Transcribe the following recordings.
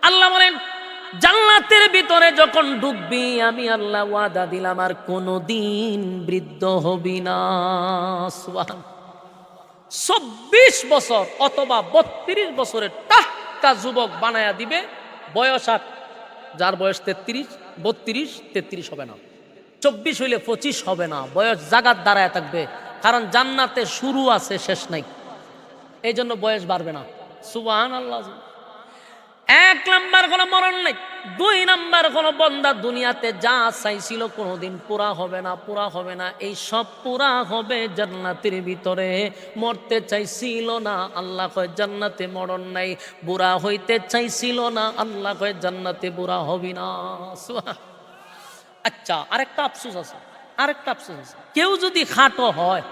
আল্লাহ বলেন জান্নাতের ভিতরে যখন ঢুকবি আমি আল্লাহ ওয়াদা দিলাম আর কোনোদিন বৃদ্ধ হবি না। সুবহান। ২৪ বছর অথবা ৩২ বছরের টাটকা যুবক বানায়া দিবে। বয়স আর যার বয়স ৩৩, ৩২, ৩৩ হবে না, ২৪ হইলে ২৫ হবে না, বয়স জাগাত দাঁড়ায় থাকবে। কারণ জান্নাতে শুরু আছে, শেষ নাই, এই জন্য বয়স বাড়বে না। সুবহানাল্লাহ। ১ নাম্বার কোনো মরণ নেই। ২ নাম্বার কোনো বন্দা দুনিয়াতে যা চাইছিল কোনোদিন পুরা হবে না, পুরা হবে না। এই সব পুরা হবে জান্নাতের ভিতরে। মরতে চাইছিল না, আল্লাহ কয় জান্নাতে মরণ নাই। বুড়া হইতে চাইছিল না, আল্লাহ কয় জান্নাতে বুড়া হবি না। আচ্ছা, আরেকটা আফসোস আছে, আরেকটা আফসোস আছে। কেউ যদি খাটো হয়,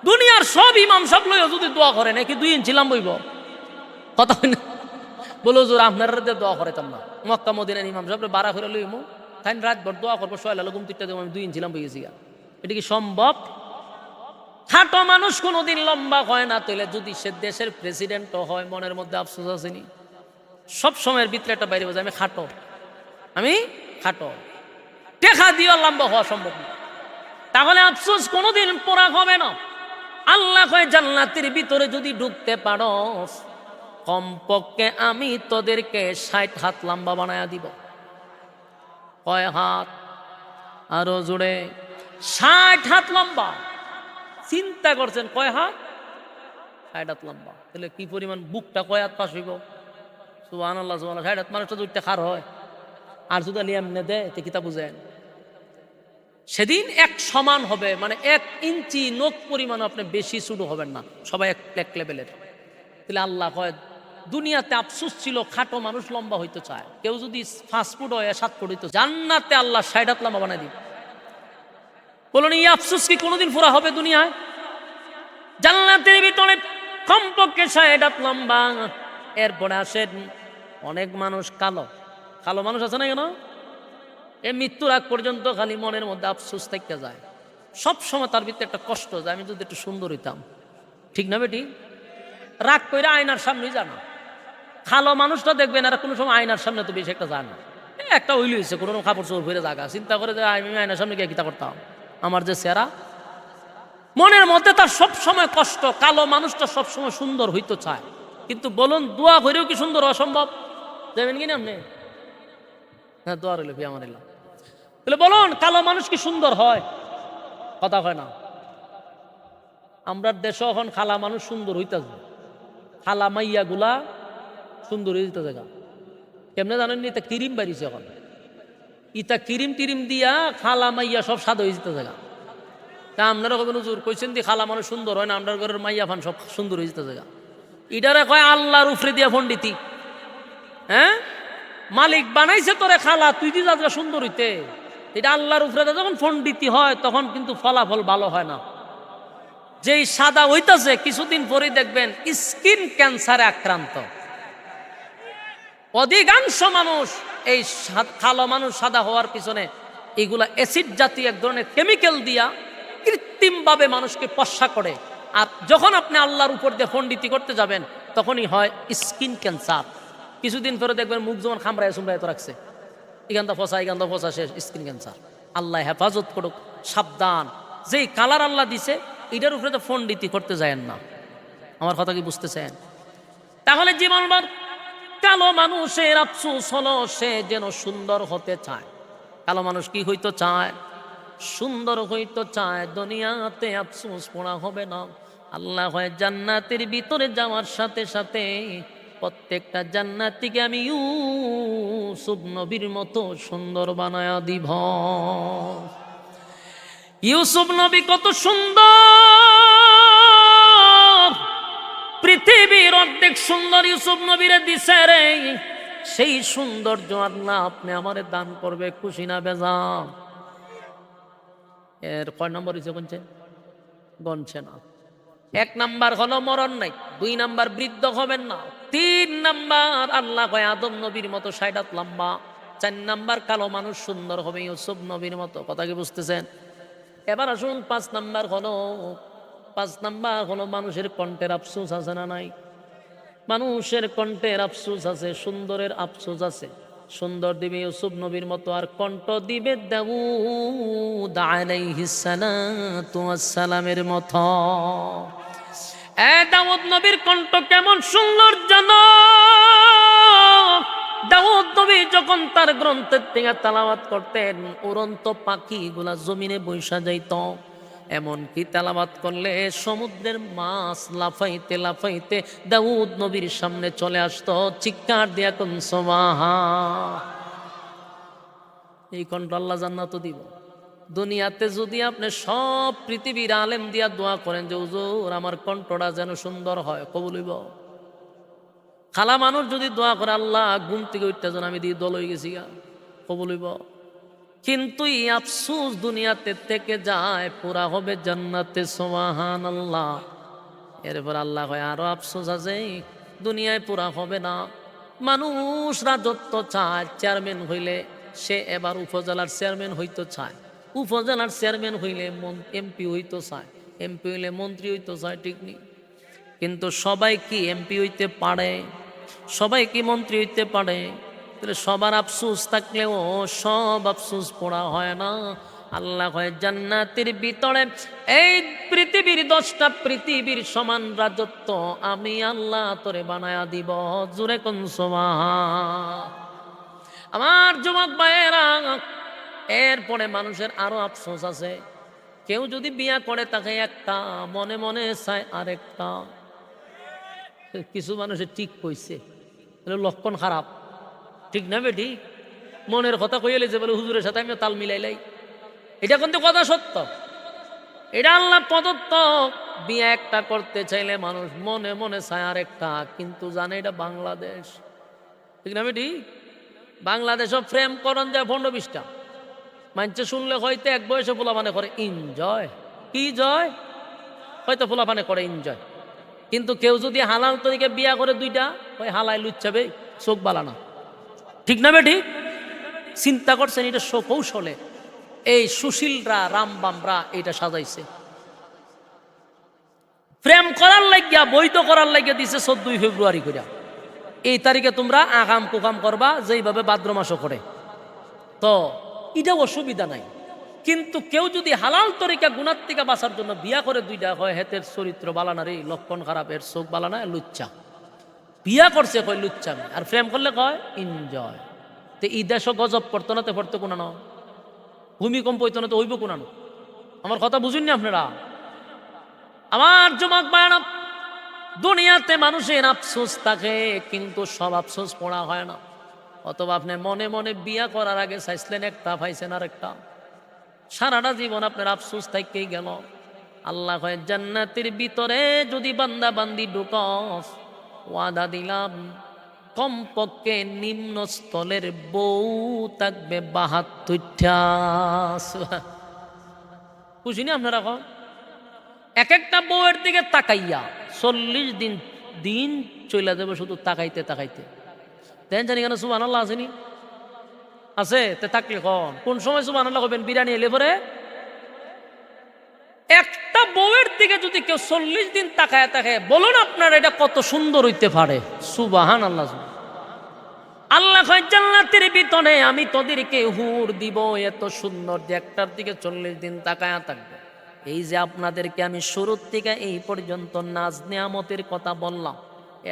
দুনিয়ার সব ইমাম সব লইও যদি দোয়া করে নাকি 2 ইঞ্চি লাম্বইব, কথা হয় না? বলো জোর আপনার দোয়া করেতাম না, মক্কা মদিনার ইমাম সাহেব বাড়া করে লইমু, তাই রাতভর দোয়া করবো, সয়লা ঘুম তিনটা দেবো, আমি 2 ইঞ্চি লম্বা গেছি। এটা কি সম্ভব? খাটো মানুষ কোনোদিন লম্বা হয় না। তাইলে যদি সে দেশের প্রেসিডেন্টও হয়, মনের মধ্যে আফসোস আসেনি? সব সময়ের ভিতরে একটা বাইরে বোঝে আমি খাটো, আমি খাটো, টেকা দিয়ে লম্বা হওয়া সম্ভব না। তাহলে আফসোস কোনোদিন পুরা হবে না। আল্লাহ কয় জান্নাতের ভিতরে যদি ঢুকতে পারো, কমপক্ষে আমি তোদেরকে 60 হাত লম্বা বানায়া দিব। কয় হাত? আরো জোরে, 60 হাত লম্বা। চিন্তা করছেন কয় হাত? 60 হাত লম্বা। তাহলে কি পরিমাণ বুকটা কয় হাত পাশ হইব? সুবহানাল্লাহ, সুবহানাল্লাহ। 60 হাত মানুষটা দুইটা খার হয়, আর যদি এমনি দেয় তো কিতা বুঝেন? সেদিন এক সমান হবে, মানে 1 ইঞ্চি নখ পরিমাণ আপনি বেশি ছোট হবেন না, সবাই এক লেভেলের। তাহলে আল্লাহ কয় দুনিয়াতে আফসোস ছিল খাটো মানুষ লম্বা হইতে চায়, কেউ যদি 5 ফুট হয় 7 ফুট হইতো, জান্নাতে আল্লাহ 60 হাত লম্বা বানাই দিবে। বলুন এই আফসোস কি কোনোদিন পুরা হবে দুনিয়ায়? জান্নাতের ভিতরে কমপক্ষে 60 হাত লম্বা। এরপরে আসেন অনেক মানুষ কালো, কালো মানুষ আছে না কেন? এ মৃত্যুর আগ পর্যন্ত খালি মনের মধ্যে আফসোস থেকে যায়, সব সময় তার ভিতরে একটা কষ্ট যায়, আমি যদি একটু সুন্দর হইতাম। ঠিক না বেটি? রাগ করে আয়নার সামনেই যায় না। কালো মানুষটা দেখবেন আর কোনো সময় আয়নার সামনে তো বেশি একটা যায় না। একটা উইল হয়েছে, কোনো কাপড় চোপড় ফিরে জায়গা চিন্তা করে যে আমি আয়নার সামনে গিয়ে কিতা করতাম, আমার যে চেহারা, মনের মধ্যে তার সব সময় কষ্ট। কালো মানুষটা সব সময় সুন্দর হইতে চায়, কিন্তু বলুন দোয়া করেও কি সুন্দর অসম্ভব? যাবেন কিনা আপনি? হ্যাঁ, দোয়া রইল ফি আমার। তাহলে বলুন কালো মানুষ কি সুন্দর হয়? কথা হয় না। আমরা দেশে এখন খালা মানুষ সুন্দর হইতেছে, খালা মাইয়া গুলা সুন্দর হইতেছে। কেমনে জানেন? এটা ক্রিম বাড়িছে এখন, ইটা ক্রিম টিরিম দিয়া খালা মাইয়া সব সাদা হয়ে যেতে জায়গা। তা আপনারা কোনো জোর কইছেন দি খালা মানুষ সুন্দর হয় না? আপনার ঘরের মাইয়া ফান সব সুন্দর হয়ে যেতে জায়গা। ইটারে কয় আল্লাহর উফরে দিয়া পণ্ডিতি। হ্যাঁ, মালিক বানাইছে তোরে খালা, তুই দি যা সুন্দর হইতে, এটা আল্লাহর উপরে যখন পণ্ডিতি হয় তখন কিন্তু ফলাফল ভালো হয় না। যেই সাদা হইতাছে কিছুদিন পরে দেখবেন স্কিন ক্যান্সারে আক্রান্ত। অধিকাংশ মানুষ এই কালো মানুষ সাদা হওয়ার পিছনে এগুলা অ্যাসিড জাতীয় এক ধরনের কেমিক্যাল দিয়া কৃত্রিমভাবে মানুষকে পশা করে। আর যখন আপনি আল্লাহর উপর দিয়ে পণ্ডিতি করতে যাবেন তখনই হয় স্কিন ক্যান্সার। কিছুদিন পরে দেখবেন মুখ যেমন খামড়ায় সুমড়ায় তো রাখছে, এখানটা ফসা এখানটা ফসা, শেষ স্কিন ক্যান্সার। আল্লাহ হেফাজত করুক, সাবধান। যেই কালার আল্লাহ দিছে এটার উপরে তো পণ্ডিতি করতে যায়েন না। আমার কথা কি বুঝতেছেন? তাহলে জীবনভর কালো মানুষের আফসোস হলো সে যেন সুন্দর হতে চায়। কালো মানুষ কি হইতে চায়? সুন্দর হইতে চায়। দুনিয়াতে আফসোস পড়া হবে না। আল্লাহ হয় জান্নাতের ভিতরে যাওয়ার সাথে সাথে প্রত্যেকটা জান্নাতীকে আমি ইউসুফ নবীর মতো সুন্দর বানায়া দিব। ইউসুফ নবী কত সুন্দর, পৃথিবীর অর্ধেক সুন্দর ইউসুফ নবীরে দিছে রে। সেই সৌন্দর্য আল্লাহ আপনি আমারে দান করবে, খুশি না বেজার? এর কয় নম্বর হয়েছে গনছে না। 1 নাম্বার হলো মরণ নাই, 2 নাম্বার বৃদ্ধ হবেন না, 3 নাম্বার আল্লাহ কয় আদম নবীর মতো 60 হাত লম্বা, 4 নাম্বার কালো মানুষ সুন্দর হবে ইউসুফ নবীর মতো। কথা কি বুঝতেছেন? এবার আসুন 5 নাম্বার হলো মানুষের কণ্ঠের আফসোস আছে না নাই? মানুষের কণ্ঠের আফসোস আছে, সুন্দরের আফসোস আছে। সুন্দর দিবে ইউসুফ নবীর মতো, আর কণ্ঠ দিবে দাউদ আলাইহিস সালাতু ওয়াস সালামের মতো। দাউদ নবীর কণ্ঠ কেমন সুন্দর জানো? দাউদ নবী যখন তার গ্রন্থের থেকে তেলাওয়াত করতেন, উড়ন্ত পাখিগুলা জমিনে বৈশা যাইত। এমনকি তেলাওয়াত করলে সমুদ্রের মাছ লাফাইতে লাফাইতে দাউদ নবীর সামনে চলে আসতো, চিৎকার দিয়া কোন সুবহান। এই কণ্ঠ আল্লাহ জান্নাত দিব। দুনিয়াতে যদি আপনি সব পৃথিবীর আলেম দিয়া দোয়া করেন যে হুজুর আমার কণ্ঠটা যেন সুন্দর হয়, কবুল হইব। খালা মানুষ যদি দোয়া করে আল্লাহ ঘুম থেকে উঠতে যেন আমি দিয়ে দল হয়ে গেছি, কবুল হইব। কিন্তু এই আফসোস দুনিয়াতে থেকে যায়, পুরা হবে জান্নাতে, সুবহানাল্লাহ। এরপর আল্লাহ কয় আরো আফসোস আছে, দুনিয়ায় পুরা হবে না। মানুষ রাজত্ব চায়, চেয়ারম্যান হইলে সে এবার উপজেলার চেয়ারম্যান হইতে চায়, উপজেলার চেয়ারম্যান হইলে এমপি হইতে চায়, এমপি হইলে মন্ত্রী হইতে চায়, ঠিক নেই। কিন্তু সবাই কি এমপি হইতে পারে? সবাই কি মন্ত্রী হইতে পারে? তাহলে সবার আফসোস থাকলেও সব আফসোস পড়া হয় না। আল্লাহ হয় জান্নাতের ভিতরে এই পৃথিবীর 10টা পৃথিবীর সমান রাজত্ব আমি আল্লাহ তোরে বানায়া দিব। জোরে কোন সুবহান। আমার যুবক ভাইয়েরা, এরপরে মানুষের আরো আফসোস আছে। কেউ যদি বিয়া করে তাকে একটা, মনে মনে চায় আরেকটা। কিছু মানুষের ঠিক কইছে, লক্ষণ খারাপ, ঠিক না বেটি? মনের কথা কইলে যে বলে হুজুরের সাথে আমি তাল মিলাইলাই, এটা কিন্তু কথা সত্য, এটা আল্লাহ প্রদত্ত। বিয়ে একটা করতে চাইলে মানুষ মনে মনে চায় আরেকটা, কিন্তু জানে এটা বাংলাদেশ, ঠিক না বেটি? বাংলাদেশও প্রেম করণ যায় 15-20টা। মানছে শুনলে হয়তো এক বয়সে পোলাপানে করে এনজয়, কি জয়, হয়তো পোলাপানে করে এনজয়। কিন্তু কেউ যদি হালাল তরিকে বিয়া করে 2টা, ওই হালাই লুচ্ছাবে, চোখ বালানা, ঠিক না বেটি? চিন্তা করছেন এটা কৌশলে এই সুশীলরা, রামবামরা এটা সাজাইছে। প্রেম করার লাগিয়া, বৈধ করার লাগিয়া দিছে 14 ফেব্রুয়ারি করে। এই তারিখে তোমরা আগাম কুকাম করবা, যেইভাবে ভাদ্র মাসও করে, তো এটা অসুবিধা নাই। কিন্তু কেউ যদি হালাল তরিকা গুনার থেকে বাঁচার জন্য বিয়া করে 2টা, হয় হেতের চরিত্র বালানা রে, লক্ষণ খারাপ, এর চোখ বালানা, লুচ্চা। বিয়া করছে কয় লুচ্চামি, আর প্রেম করলে কয় এনজয়। তো এই দেশও গজব করতো না, তো পড়তো কোনানো, ভূমিকম্প হইতো না, তো হইব কোনানো। আমার কথা বুঝুননি আপনারা? আমার যুবক ভাইরা, দুনিয়াতে মানুষের আফসোস থাকে, কিন্তু সব আফসোস পড়া হয় না। অথবা আপনি মনে মনে বিয়া করার আগে চাইছিলেন একটা, পাইছেন আরেকটা, সারাটা জীবন আপনার আফসোস থাকেই গেল। আল্লাহ কয় জান্নাতের ভিতরে যদি বান্দা বান্দি ঢুকস, ওয়াদা দিলাম কমপক্ষে নিম্ন স্থলের বউ থাকবে 72টা। বুঝিনি আপনারা? এখন এক একটা বউয়ের দিকে তাকাইয়া 40 দিন দিন চলে যাবে শুধু তাকাইতে তাকাইতে। দেন জানি কেন সুবহানাল্লাহ আসেনি? আছে তে থাকলে কোন সময় সুবহানাল্লাহ কইবেন? বিরিয়ানি এলে পরে একটা বউয়ের দিকে যদি কেউ 40 দিন তাকায় তাকায়, বলুন আপনার এটা কত সুন্দর হইতে পারে? সুবহানাল্লাহ। আল্লাহ কয় জান্নাতের ভিতরে আমি তোদেরকে হুর দিব এত সুন্দর যে একটার দিকে 40 দিন তাকায়া থাকবে। এই যে আপনাদেরকে আমি শুরুর থেকে এই পর্যন্ত নাজ নিয়ামতের কথা বললাম,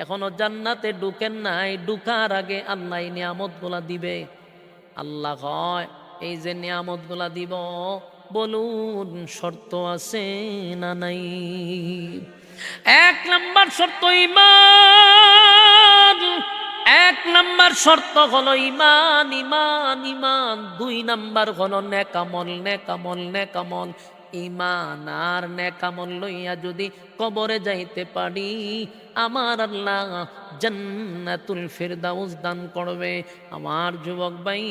এখনো জান্নাতে ঢুকেন নাই, ঢুকার আগে আল্লাহ এই নিয়ামতগুলা দিবে। আল্লাহ কয় এই যে নিয়ামতগুলা দিব, বলুন শর্ত আছে না নাই? 1 নাম্বার শর্ত ঈমান। 1 নাম্বার শর্ত হলো ঈমান, ঈমান, ঈমান। 2 নাম্বার হলো নেকামল, নেকামল, নেকামল। ঈমান আর নেকামল লইয়া যদি কবরে যাইতে পারি, আমার আল্লাহ জান্নাতুল ফিরদাউস দান করবে। আমার যুবক ভাই,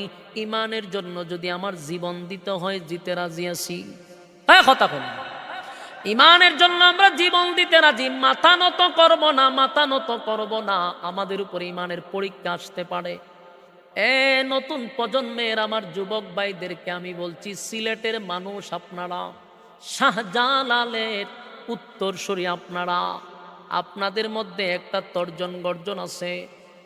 ঈমানের জন্য যদি আমার জীবন দিতে হয়, জিতে রাজি আছি। হ্যাঁ, কথা বলি, ঈমানের জন্য আমরা জীবন দিতে রাজি। মাথা নত করব না, মাথা নত করব না। আমাদের উপর ঈমানের পরীক্ষা আসতে পারে। নতুন প্রজন্মের আমার যুবক ভাইদেরকে আমি বলছি, সিলেটের মানুষ আপনারা, শাহজালালের উত্তরসূরি আপনারা, আপনাদের মধ্যে একটা তর্জন গর্জন আছে,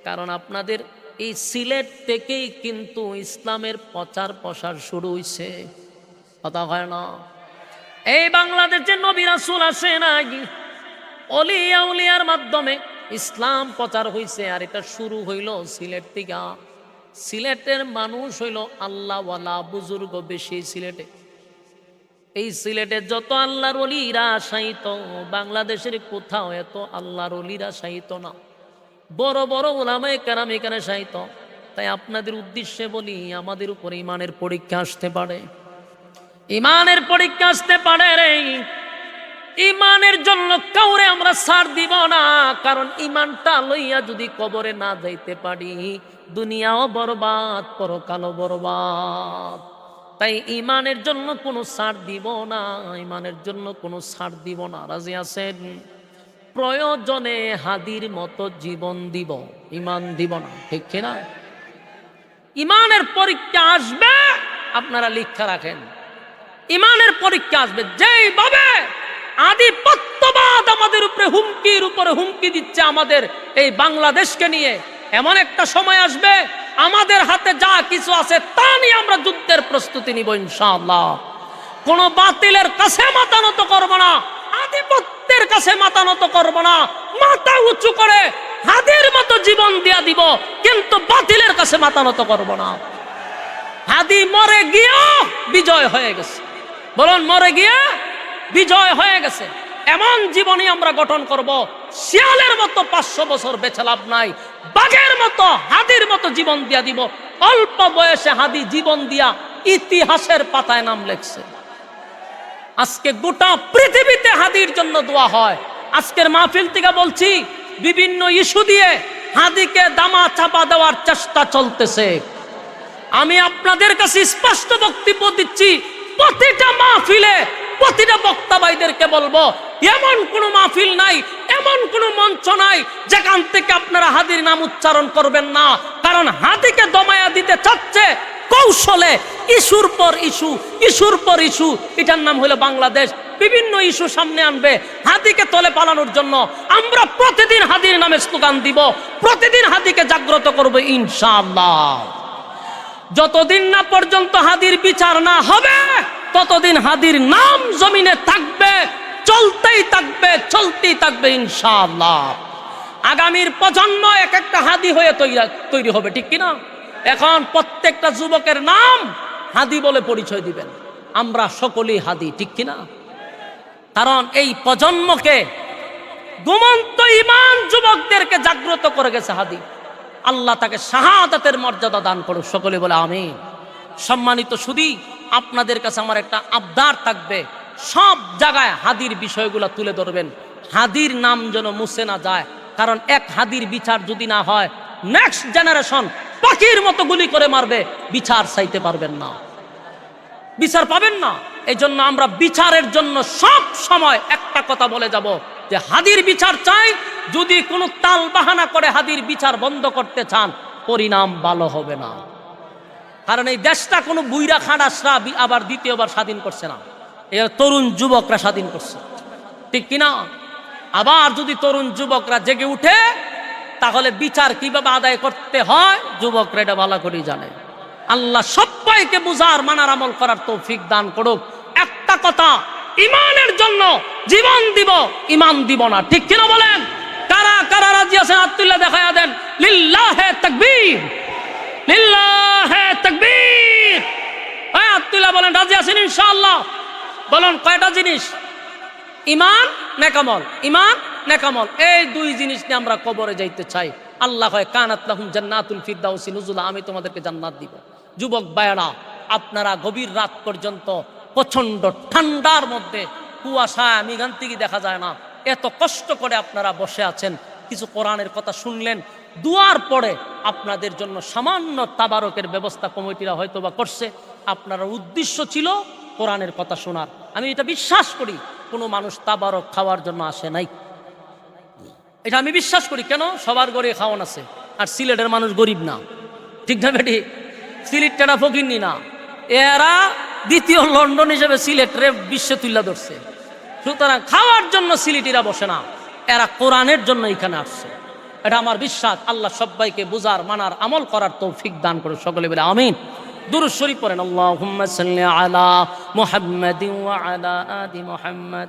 কারণ আপনাদের এই সিলেট থেকেই কিন্তু ইসলামের প্রচার প্রসার শুরু হয়েছে। কথা হয় না? এই বাংলাদেশে নবী রাসূল আসে নাই, অলিয়া উলিয়ার মাধ্যমে ইসলাম প্রচার হইছে। আর এটা শুরু হইল সিলেট থেকে। সিলেটের মানুষ হইল আল্লাহওয়ালা, বুজুর্গ বেশি সিলেটে। এই সিলেটে যত আল্লাহর ওলিরা শায়িত, বাংলাদেশের কোথাও এত আল্লাহর ওলিরা শায়িত না। বড় বড় ওলামায়ে কেরাম এখানে শায়িত। তাই আপনাদের উদ্দেশ্যে বলি, আমাদের উপর ইমানের পরীক্ষা আসতে পারে, ইমানের পরীক্ষা আসতে পারে রে। ইমানের জন্য কাউরে আমরা ছাড় দিব না, কারণ ইমানটা লইয়া যদি কবরে না যাইতে পারি, দুনিয়াও বরবাদ, পরকালও বরবাদ। তাই ইমানের জন্য কোনো ছাড় দিব না, ইমানের জন্য কোনো ছাড় দিব না। রাজি আছেন? প্রয়োজনে হাদির মতো জীবন দিব, ইমান দিব না। ঠিক কিনা? ইমানের পরীক্ষা আসবে, আপনারা লিখা রাখেন, ইমানের পরীক্ষা আসবে। যেইভাবে আধিপত্যবাদ আমাদের উপরে হুমকির উপরে হুমকি দিচ্ছে আমাদের এই বাংলাদেশকে নিয়ে, এমন একটা সময় আসবে আমাদের হাতে যা কিছু আছে তা নিয়ে আমরা যুদ্ধের প্রস্তুতি নিব ইনশাআল্লাহ। কোন বাতিলের কাছে মাথা নত করব না, আধিপত্যের কাছে মাথা নত করব না, মাথা উঁচু করে হাদির মতো জীবন দিয়া দিব, কিন্তু বাতিলের কাছে মাথা নত করব না। হাদি মরে গিয়া বিজয় হয়ে গেছে। বলুন, মরে গিয়া বিজয় হয়ে গেছে। এমন জীবনই আমরা গঠন করব, শিয়ালের মতো 500 বছর বেঁচে লাভ নাই, বাঘের মতো হাদির মতো জীবন দিয়া দিব। অল্প বয়সে হাদি জীবন দিয়া ইতিহাসের পাতায় নাম লেখছে। আজকে গোটা পৃথিবীতে হাদির জন্য দোয়া হয়। আজকের মাহফিল থেকে বলছি, বিভিন্ন ইস্যু দিয়ে হাদিকে দামা চাপা দেওয়ার চেষ্টা চলতেছে। আমি আপনাদের কাছে স্পষ্ট বক্তব্য দিচ্ছি, প্রতিটা মাহফিলে প্রতিটা বক্তা ভাইদেরকে বলবো, এমন কোন মাহফিল নাই, এমন কোন মঞ্চ নাই যেখান থেকে আপনারা হাদির নাম উচ্চারণ করবেন না। কারণ হাদিকে দমায়া দিতে চাচ্ছে কৌশলে, ইস্যুর পর ইস্যু, ইস্যুর পর ইস্যু। এটার নাম হলো বাংলাদেশ। বিভিন্ন ইস্যু সামনে আনবে হাদিকে তলে পালানোর জন্য। আমরা প্রতিদিন হাদির নামে স্লোগান দিব, প্রতিদিন হাদিকে জাগ্রত করব ইনশাআল্লাহ। যতদিন না পর্যন্ত হাদির বিচার না হবে, ততদিন হাদির নাম জমিনে থাকবে, চলতেই থাকবে, চলতেই থাকবে ইনশাআল্লাহ। আগামীর প্রজন্ম এক একটা হাদি হয়ে তৈরি হবে। ঠিক কিনা? এখন প্রত্যেকটা যুবকের নাম হাদি বলে পরিচয় দিবেন। আমরা সকলেই হাদি। ঠিক কিনা? কারণ এই প্রজন্মকে, ঘুমন্ত ঈমান যুবকদেরকে জাগ্রত করে গেছে হাদি। আল্লাহ তাকে শাহাদাতের মর্যাদা দান করুক। সকলে বলে আমিন। সম্মানিত সুধী, আপনাদের কাছে আমার একটা আবদার থাকবে, সব জায়গায় হাদির বিষয়গুলো তুলে ধরবেন। হাদির নাম যেন মুছে না যায়, কারণ এক হাদির বিচার যদি না হয়, নেক্সট জেনারেশন পাখির মতো গুলি করে মারবে, বিচার চাইতে পারবেন না, বিচার পাবেন না। এই জন্য আমরা বিচারের জন্য সব সময় একটা কথা বলে যাব যে হাদির বিচার চাই। যদি কোনো তাল বাহানা করে হাদির বিচার বন্ধ করতে চান, পরিণাম ভালো হবে না। কারণ এই দেশটা কোনো বুইরা খাঁড়াসরা আবার দ্বিতীয়বার স্বাধীন করছে না, এর তরুণ যুবকরা স্বাধীন করছে। ঠিক কিনা? আবার যদি তরুণ যুবকরা জেগে উঠে, তাহলে বিচার কিভাবে আদায় করতে হয় যুবকরা এটা ভালো করেই জানে। আল্লাহ সবাইকে বুঝার, মানার, আমল করার তৌফিক দান করুক। একটা কথা, ইমানের জন্য জীবন দিব, ইমান দিব না। ঠিক কিনা বলেন? কারা কারা রাজি আছেন? আব্দুল্লাহ দেখায়া দেন। লিল্লাহে তাকবীর, লিল্লাহে তাকবীর। আব্দুল্লাহ বলেন রাজি আছেন ইনশাআল্লাহ? বলুন কয়টা জিনিস? ইমান, নেকামল। ইমান, নেকামল, এই দুই জিনিস নিয়ে আমরা কবরে যাইতে চাই। আল্লাহ কয় কানাত লাহুম জান্নাতুল ফিরদাউসি নুজুলা, আমি তোমাদেরকে জান্নাত দিব। যুবক ভাইয়েরা, আপনারা গভীর রাত পর্যন্ত প্রচন্ড ঠান্ডার মধ্যে, কুয়াশা, মেঘান্তিকি দেখা যায় না, এত কষ্ট করে আপনারা বসে আছেন, কিছু কোরআনের কথা শুনলেন। দুয়ার পরে আপনাদের জন্য সামান্য তাবারকের ব্যবস্থা কমিটিরা হয়তো বা করছে। আপনার উদ্দেশ্য ছিল কোরআনের কথা শোনার। আমি এটা বিশ্বাস করি, কোনো মানুষ তাবারক খাওয়ার জন্য আসে নাই, এটা আমি বিশ্বাস করি। কেন? সবার ঘরে খাওয়ান আছে, আর সিলেটের মানুষ গরিব না। ঠিক না বেটি? সিলেটটা ফকিরনি না, এরা দ্বিতীয় লন্ডন হিসেবে সিলেটরে বিশ্বে তুলে ধরছে। সুতরাং খাওয়ার জন্য সিলেটিরা বসে না, এরা কোরআনের জন্য এখানে আসছে। এটা আমার বিশ্বাস। আল্লাহ সবাইকে বুঝার, মানার, আমল করার তৌফিক দান করে। সকলে বলে আমিন। দুরূদ শরীফ পড়েন। আল্লাহুম্মা সাল্লি আলা মুহাম্মাদিন ওয়া আলা আলি মুহাম্মাদ।